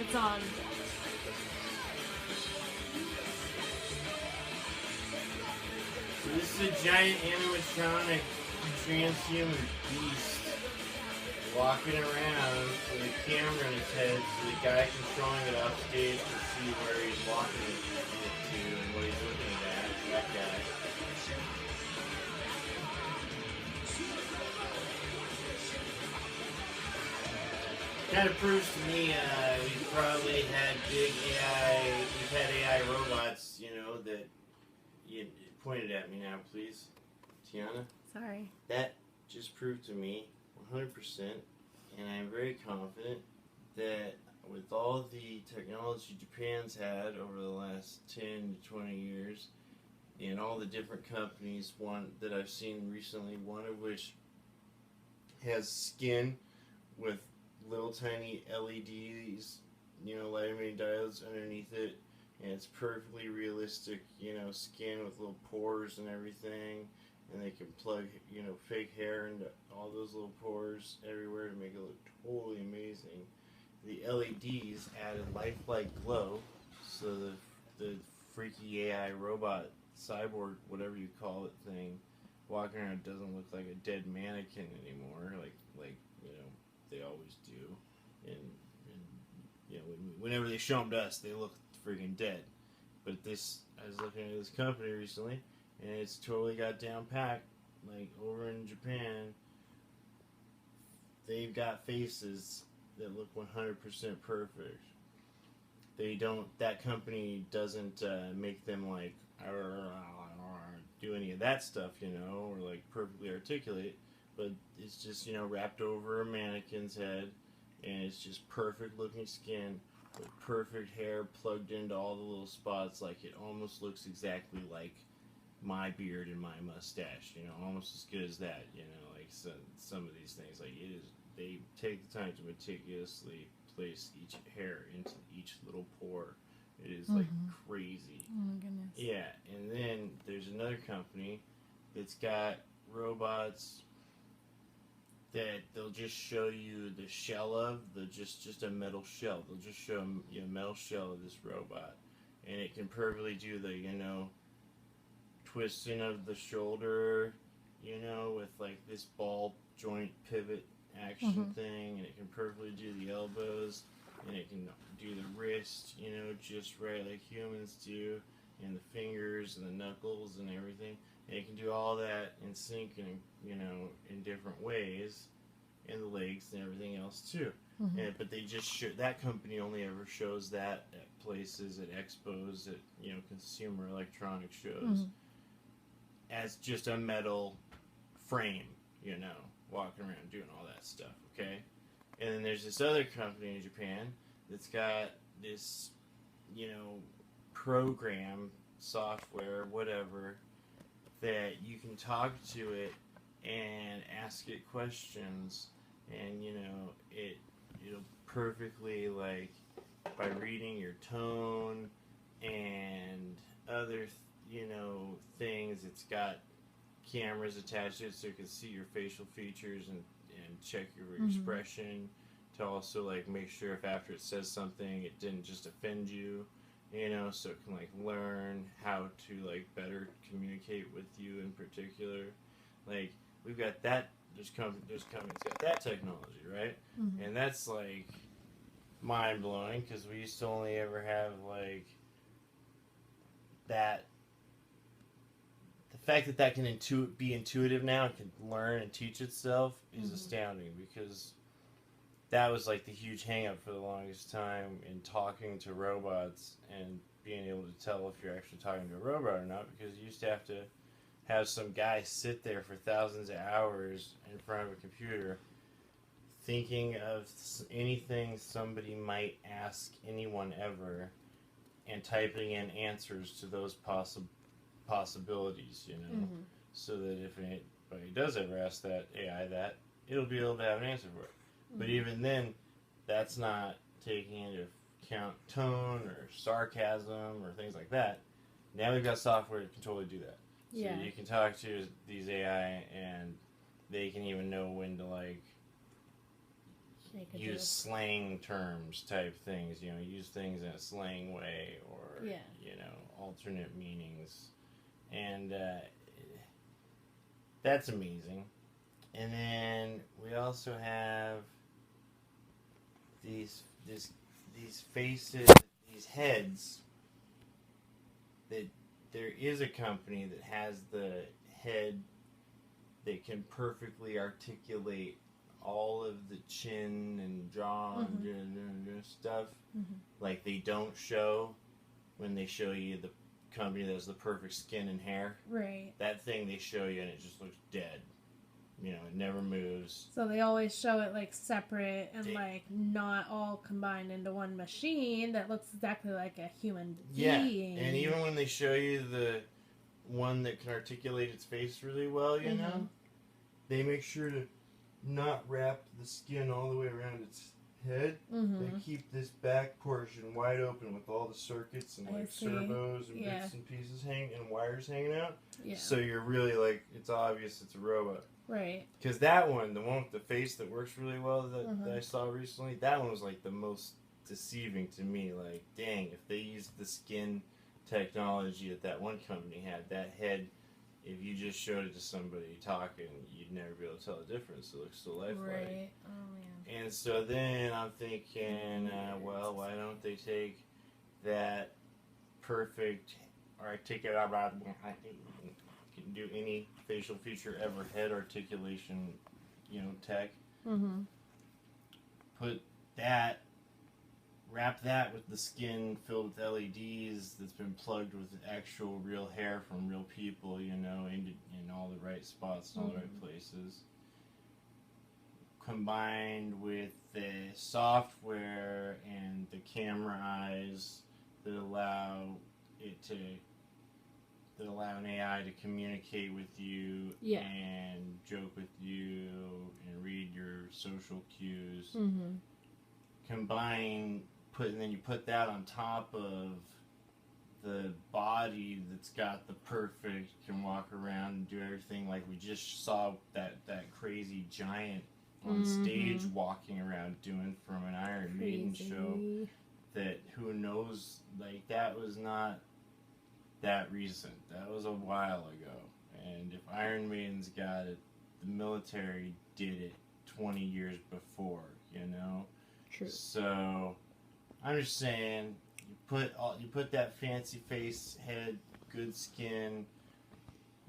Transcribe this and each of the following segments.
It's on. So this is a giant animatronic transhuman beast walking around with a camera in his head so the guy controlling it off stage can see where he's walking it to and what he's looking at, that guy. Kind of proves to me we've probably had big AI, we've had AI robots, you know, that you pointed at me now, please, Tiana. Sorry. That just proved to me 100%, and I'm very confident that with all the technology Japan's had over the last 10 to 20 years, and all the different companies, one that I've seen recently, one of which has skin with little tiny LEDs, you know, light emitting diodes underneath it, and it's perfectly realistic, you know, skin with little pores and everything, and they can plug, you know, fake hair into all those little pores everywhere to make it look totally amazing. The LEDs added lifelike glow, so the freaky AI robot, cyborg, whatever you call it thing, walking around doesn't look like a dead mannequin anymore, like you know, they always do. And you know, whenever they show them to us, they look freaking dead. But this, I was looking at this company recently, and it's totally got down packed. Like over in Japan, they've got faces that look 100% perfect. They don't. That company doesn't make them like do any of that stuff, you know, or like perfectly articulate. But it's just, you know, wrapped over a mannequin's head, and it's just perfect looking skin with perfect hair plugged into all the little spots. Like it almost looks exactly like my beard and my mustache, you know, almost as good as that, you know, like some of these things. Like it is, they take the time to meticulously place each hair into each little pore. It is like crazy. Oh my goodness. Yeah, and then there's another company that's got robots that they'll just show you the shell of, just a metal shell. They'll just show you a metal shell of this robot, and it can perfectly do the, you know, twisting of the shoulder, you know, with like this ball joint pivot action thing, and it can perfectly do the elbows, and it can do the wrist, you know, just right like humans do, and the fingers and the knuckles and everything. And it can do all that in sync and, you know, in different ways, and the legs and everything else too. But they just that company only ever shows that at places, at expos, at, you know, consumer electronic shows, as just a metal frame, you know, walking around doing all that stuff. Okay, and then there's this other company in Japan that's got this, you know, program, software, whatever, that you can talk to it and ask it questions, and, you know, it'll perfectly, like, by reading your tone and other, you know, things, it's got cameras attached to it so it can see your facial features and check your expression, to also, like, make sure if after it says something it didn't just offend you, you know, so it can, like, learn how to, like, better communicate with you in particular. Like, we've got that, there's companies got that technology, right? And that's, like, mind-blowing, because we used to only ever have, like, that. The fact that can be intuitive now and can learn and teach itself is astounding, because that was like the huge hang-up for the longest time in talking to robots and being able to tell if you're actually talking to a robot or not, because you used to have some guy sit there for thousands of hours in front of a computer thinking of anything somebody might ask anyone ever and typing in answers to those possibilities, you know, so that if anybody does ever ask that AI that, it'll be able to have an answer for it. But even then, that's not taking into account tone or sarcasm or things like that. Now we've got software that can totally do that. So you can talk to these AI and they can even know when to, like, use slang terms type things, you know, use things in a slang way or, you know, alternate meanings. And that's amazing. And then we also have these faces, these heads, that there is a company that has the head that can perfectly articulate all of the chin and jaw and stuff, like they don't show when they show you the company that has the perfect skin and hair. Right. That thing they show you and it just looks dead. You know, it never moves. So they always show it like separate and like not all combined into one machine that looks exactly like a human being. Yeah, and even when they show you the one that can articulate its face really well, you know, they make sure to not wrap the skin all the way around its head. They keep this back portion wide open with all the circuits and like servos and bits and pieces and wires hanging out. Yeah. So you're really like, it's obvious it's a robot. Right. Because that one, the one with the face that works really well that I saw recently, that one was like the most deceiving to me. Like, dang, if they used the skin technology that one company had, that head, if you just showed it to somebody talking, you'd never be able to tell the difference. It looks so lifelike. Right. Oh, man. And so then I'm thinking, well, why don't they take that perfect, can do any facial feature ever, head articulation, you know, tech. Put that, wrap that with the skin filled with LEDs that's been plugged with actual real hair from real people, you know, in all the right spots and all the right places. Combined with the software and the camera eyes that allow an AI to communicate with you and joke with you and read your social cues. Then you put that on top of the body that's got the perfect, can walk around and do everything like we just saw that crazy giant on stage walking around doing from an Iron Maiden show. That who knows, like that was not that recent. That was a while ago. And if Iron Maiden's got it, the military did it 20 years before, you know? True. So I'm just saying, you put that fancy face, head, good skin,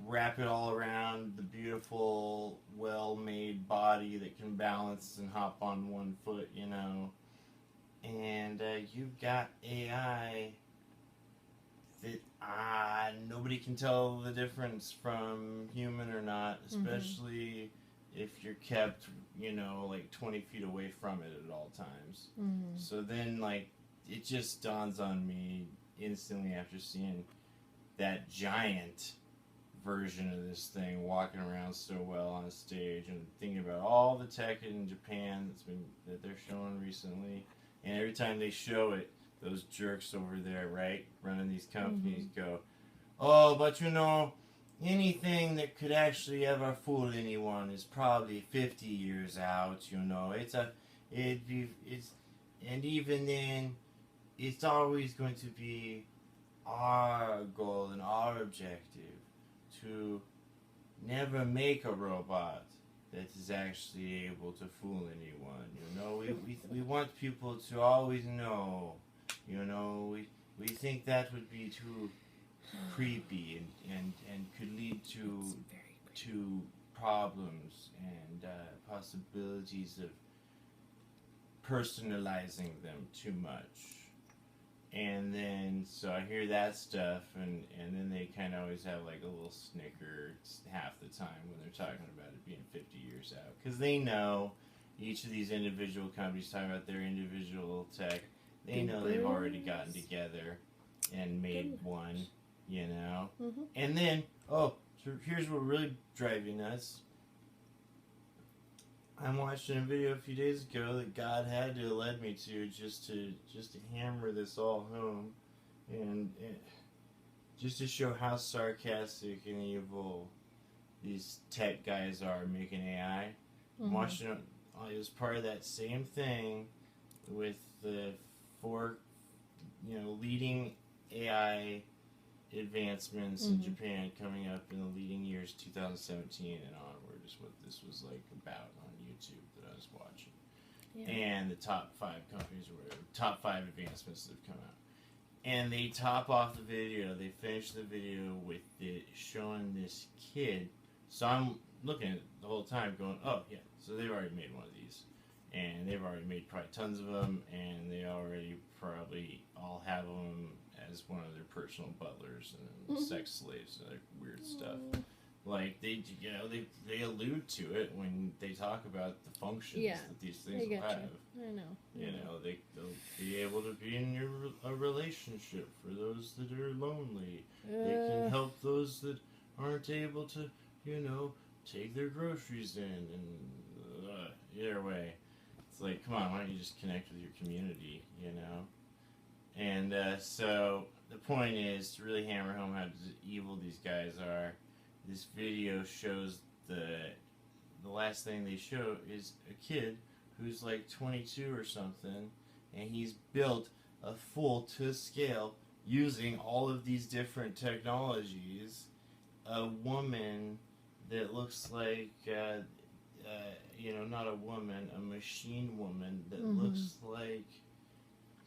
wrap it all around the beautiful, well-made body that can balance and hop on one foot, you know, and you've got AI that nobody can tell the difference from human or not, especially if you're kept, you know, like 20 feet away from it at all times. So then, like, it just dawns on me instantly after seeing that giant version of this thing walking around so well on a stage and thinking about all the tech in Japan that they're showing recently, and every time they show it, those jerks over there, right, running these companies go, oh, but you know, anything that could actually ever fool anyone is probably 50 years out, you know. And even then, it's always going to be our goal and our objective to never make a robot that is actually able to fool anyone, you know. We want people to always know, you know, we think that would be too creepy and could lead to problems and possibilities of personalizing them too much. And then, so I hear that stuff, and then they kind of always have like a little snicker half the time when they're talking about it being 50 years out. Because they know, each of these individual companies talking about their individual tech, they know they've already gotten together and made one, you know? And then, so here's what really drives you nuts. I'm watching a video a few days ago that God had to have led me to just to hammer this all home, and just to show how sarcastic and evil these tech guys are making AI. I'm watching it it was part of that same thing with the 4, leading AI advancements in Japan coming up in the leading years 2017 and onward is what this was like about on YouTube that I was watching. Yeah. And the top 5 companies or whatever, top 5 advancements that have come out. And they top off the video, they finish the video with it showing this kid. So I'm looking at it the whole time going, oh yeah, so they've already made one of these. And they've already made probably tons of them, and they already probably all have them as one of their personal butlers and sex slaves and other weird stuff. Like they allude to it when they talk about the functions that these things will have. I know. They'll be able to be in a relationship for those that are lonely. They can help those that aren't able to, take their groceries in and either way. It's like, come on, why don't you just connect with your community, And so the point is to really hammer home how evil these guys are. This video shows the last thing they show is a kid who's like 22 or something, and he's built a full to scale using all of these different technologies. A woman that looks like, not a woman, a machine woman that looks like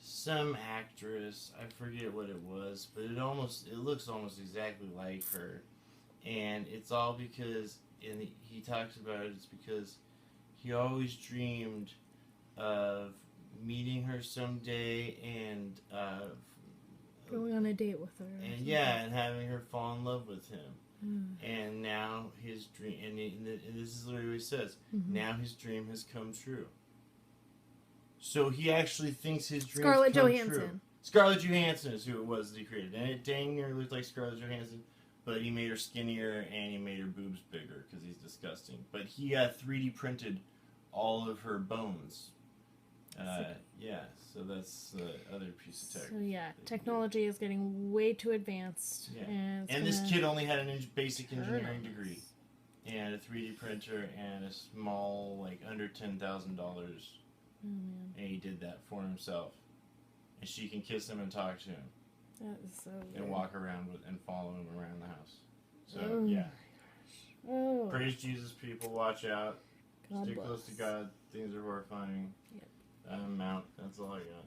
some actress. I forget what it was, but it looks almost exactly like her. And it's all because, and he talks about it's because he always dreamed of meeting her someday and going on a date with her. And and having her fall in love with him. And now his dream, and this is literally what he says, now his dream has come true. So he actually thinks his dream has come true. Scarlett Johansson is who it was that he created. And it dang near looked like Scarlett Johansson. But he made her skinnier and he made her boobs bigger because he's disgusting. But he 3D printed all of her bones. So that's the other piece of tech. So technology is getting way too advanced. Yeah. And this kid only had a basic engineering degree. And a 3D printer and a small, under $10,000. Oh, man. And he did that for himself. And she can kiss him and talk to him. That is so weird. And walk around and follow him around the house. So, Oh. Praise Jesus, people. Watch out. God Stay bless. close to God. Things are horrifying. Yep. I'm out. That's all I got.